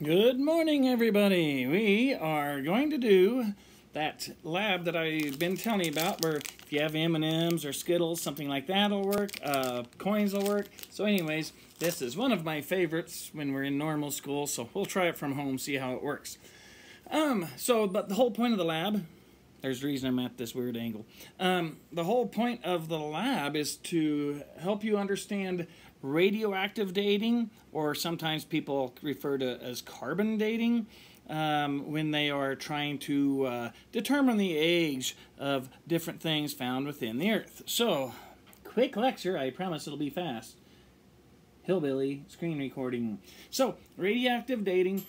Good morning, everybody. We are going to do that lab that I've been telling you about, where if you have M&Ms or Skittles, something like that will work. Coins will work. So anyways, this is one of my favorites when we're in normal school, so we'll try it from home, see how it works. But the whole point of the lab, there's the reason I'm at this weird angle. The whole point of the lab is to help you understand radioactive dating, or sometimes people refer to as carbon dating, when they are trying to determine the age of different things found within the Earth. So, quick lecture, I promise it'll be fast. Hillbilly screen recording. So, radioactive dating,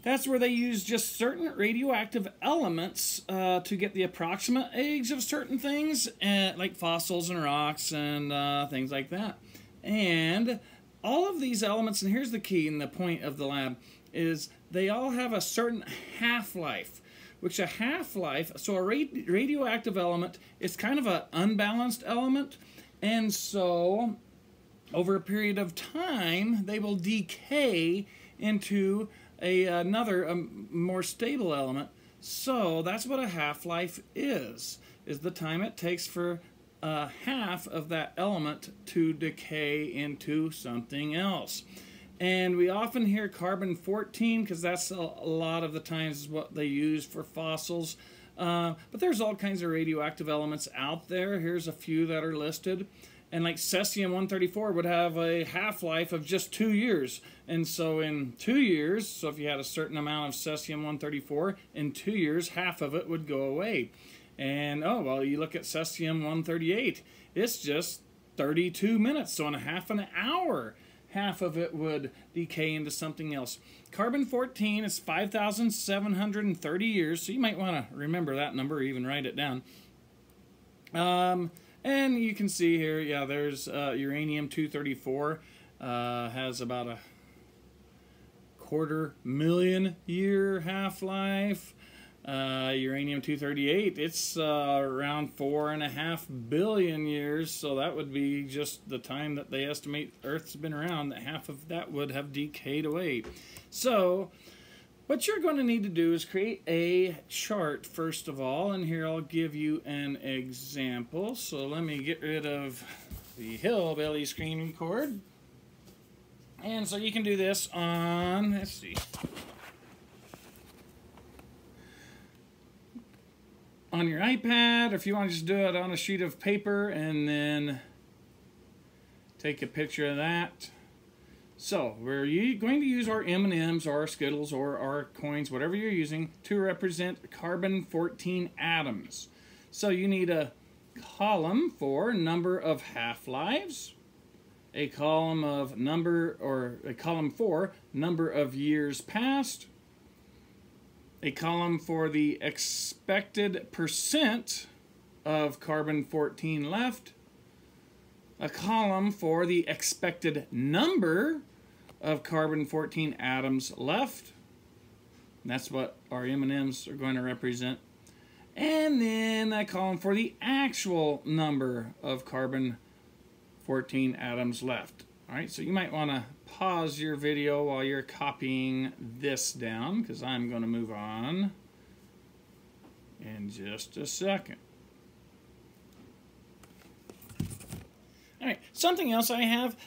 that's where they use just certain radioactive elements to get the approximate age of certain things, like fossils and rocks and things like that. And all of these elements, and here's the key and the point of the lab, is they all have a certain half-life, which a half-life, so a radioactive element is kind of an unbalanced element, and so over a period of time they will decay into another more stable element. So that's what a half-life is the time it takes for half of that element to decay into something else. And we often hear carbon-14 because that's a lot of the times what they use for fossils. But there's all kinds of radioactive elements out there. Here's a few that are listed. And like cesium-134 would have a half-life of just 2 years. And so in 2 years, so if you had a certain amount of cesium-134, in 2 years, half of it would go away. And, oh, well, you look at cesium-138, it's just 32 minutes, so in a half an hour, half of it would decay into something else. Carbon-14 is 5,730 years, so you might want to remember that number or even write it down. And you can see here, yeah, there's uranium-234, has about a 250,000 year half-life. Uranium-238, it's around 4.5 billion years, so that would be just the time that they estimate Earth's been around, that half of that would have decayed away. So what you're going to need to do is create a chart first of all, and here I'll give you an example. So let me get rid of the hillbilly screen record, and so you can do this on, let's see, on your iPad, or if you want to just do it on a sheet of paper and then take a picture of that. So we're going to use our M&Ms or our Skittles or our coins, whatever you're using, to represent carbon-14 atoms. So you need a column for number of half-lives, a column of number, or a column for number of years past, a column for the expected percent of carbon-14 left, a column for the expected number of carbon-14 atoms left. That's what our M&Ms are going to represent. And then a column for the actual number of carbon-14 atoms left. All right, so you might want to pause your video while you're copying this down, because I'm going to move on in just a second. All right, something else I have,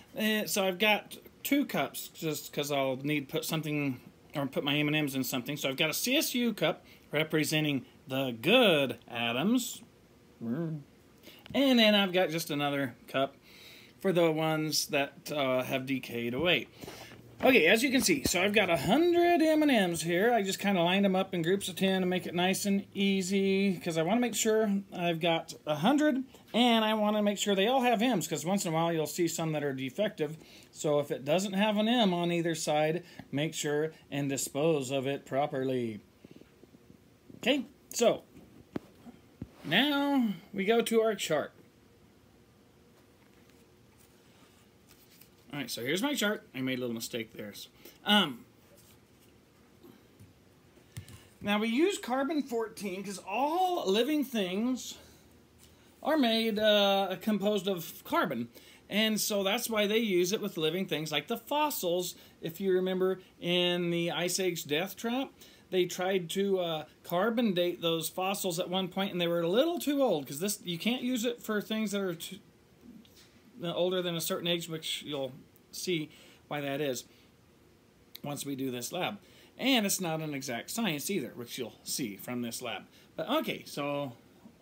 so I've got 2 cups, just because I'll need to put something, or put my M&Ms in something. So I've got a CSU cup representing the good atoms, and then I've got just another cup for the ones that have decayed away. Okay, as you can see, so I've got 100 M&Ms here. I just kind of lined them up in groups of 10 to make it nice and easy, because I want to make sure I've got 100, and I want to make sure they all have M's, because once in a while you'll see some that are defective. So if it doesn't have an M on either side, make sure and dispose of it properly. Okay, so now we go to our chart. Alright, so here's my chart. I made a little mistake there. Now we use carbon-14 because all living things are made composed of carbon. And so that's why they use it with living things like the fossils. If you remember in the Ice Age death trap, they tried to carbon date those fossils at one point, and they were a little too old, because you can't use it for things that are older than a certain age, which you'll see why that is once we do this lab. And it's not an exact science either, which you'll see from this lab. But okay, so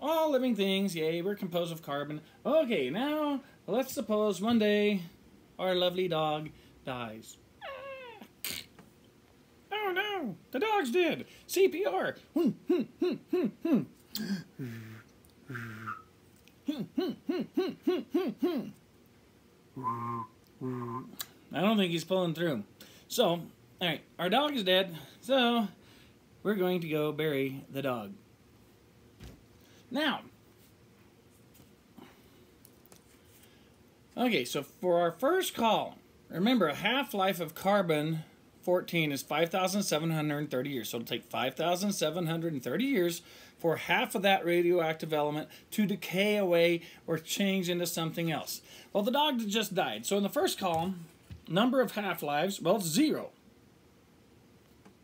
all living things, yay, we're composed of carbon. Okay, now let's suppose one day our lovely dog dies. Oh no, the dog's dead. CPR. I don't think he's pulling through. So, all right, our dog is dead, so we're going to go bury the dog. Now, okay, so for our first column, remember a half-life of carbon-14 is 5,730 years. So it'll take 5,730 years for half of that radioactive element to decay away or change into something else. Well, the dog just died. So in the first column, number of half-lives, well, it's 0.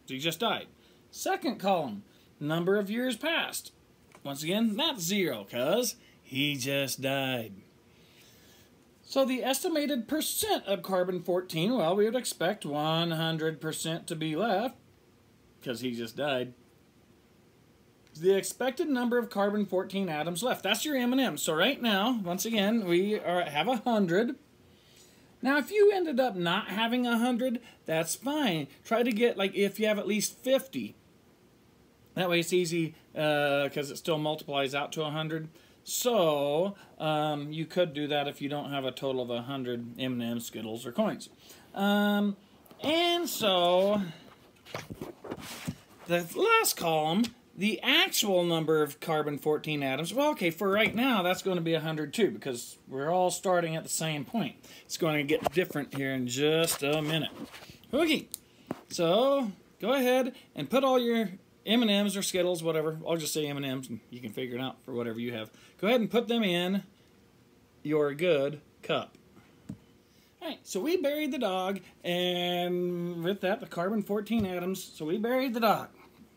So he just died. Second column, number of years passed. Once again, that's 0, because he just died. So the estimated percent of carbon-14, well, we would expect 100% to be left, because he just died. The expected number of carbon-14 atoms left. That's your M&M. So right now, once again, we have 100. Now, if you ended up not having 100, that's fine. Try to get, like, if you have at least 50. That way it's easy, because it still multiplies out to 100. So, you could do that if you don't have a total of 100 M&Ms, Skittles, or coins. And so, the last column, the actual number of carbon-14 atoms, well, okay, for right now, that's going to be 102, because we're all starting at the same point. It's going to get different here in just a minute. Okay, so go ahead and put all your M&Ms or Skittles, whatever. I'll just say M&Ms, and you can figure it out for whatever you have. Go ahead and put them in your good cup. All right, so we buried the dog, and with that, the carbon-14 atoms, so we buried the dog.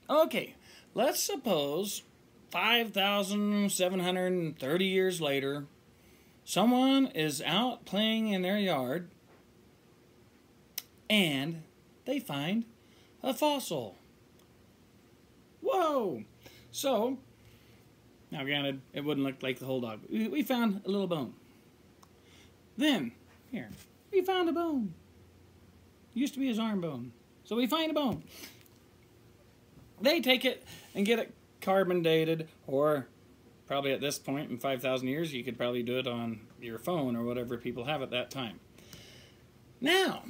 Okay, let's suppose 5,730 years later, someone is out playing in their yard, and they find a fossil. Whoa! So, now granted, it wouldn't look like the whole dog. We found a little bone. Then, here, we found a bone. Used to be his arm bone. So we find a bone. They take it and get it carbon dated, or probably at this point in 5,000 years, you could probably do it on your phone or whatever people have at that time. Now,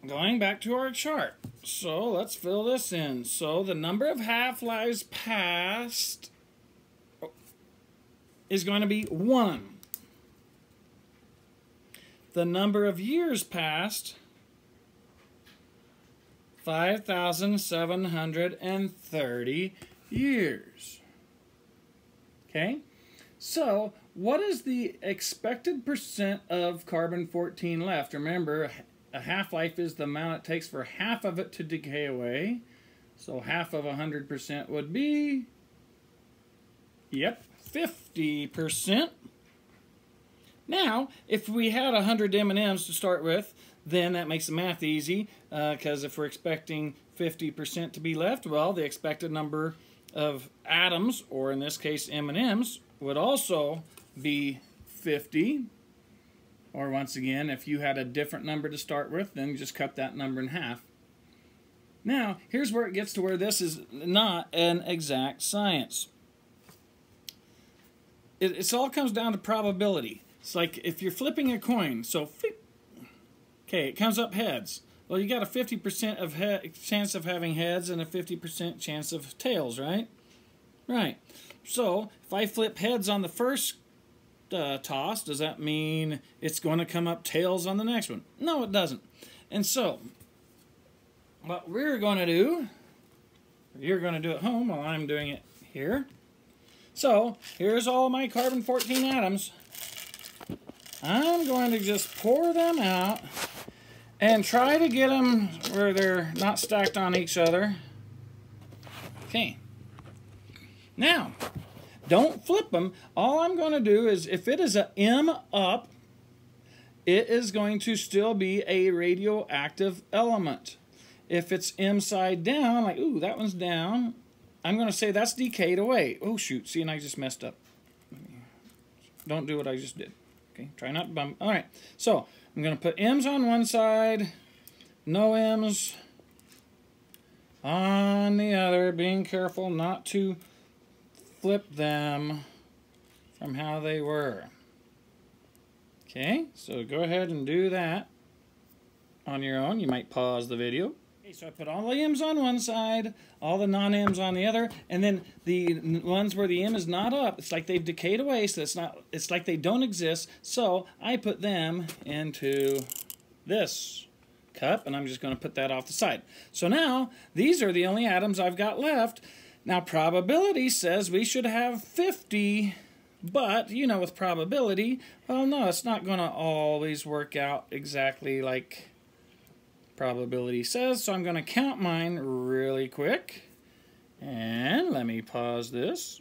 going back to our chart. So let's fill this in. So the number of half-lives passed is going to be 1. The number of years passed, 5,730 years. Okay? So, what is the expected percent of carbon-14 left? Remember, a half-life is the amount it takes for half of it to decay away. So half of 100% would be, yep, 50%. Now, if we had 100 M&Ms to start with, then that makes the math easy, because if we're expecting 50% to be left, well, the expected number of atoms, or in this case M&Ms, would also be 50. Or once again, if you had a different number to start with, then just cut that number in half. Now, here's where it gets to where this is not an exact science. It all comes down to probability. It's like if you're flipping a coin, so flip. Okay, it comes up heads. Well, you got a 50% chance of having heads and a 50% chance of tails, right? Right. So, if I flip heads on the first toss, does that mean it's going to come up tails on the next one? No, it doesn't. And so, what we're going to do, you're going to do at home while I'm doing it here. So, here's all my carbon-14 atoms. I'm going to just pour them out and try to get them where they're not stacked on each other. Okay. Now, don't flip them. All I'm going to do is, if it is an M up, it is going to still be a radioactive element. If it's M side down, like, ooh, that one's down, I'm going to say that's decayed away. Oh, shoot. See, and I just messed up. Don't do what I just did. Okay, try not to bump. All right, so I'm going to put M's on one side, no M's on the other, being careful not to flip them from how they were. Okay, so go ahead and do that on your own. You might pause the video. Okay, so I put all the M's on one side, all the non-M's on the other, and then the ones where the M is not up, it's like they've decayed away, so it's like they don't exist. So I put them into this cup, and I'm just going to put that off the side. So now, these are the only atoms I've got left. Now, probability says we should have 50, but, you know, with probability, well, no, it's not going to always work out exactly like probability says. So I'm going to count mine really quick. And let me pause this.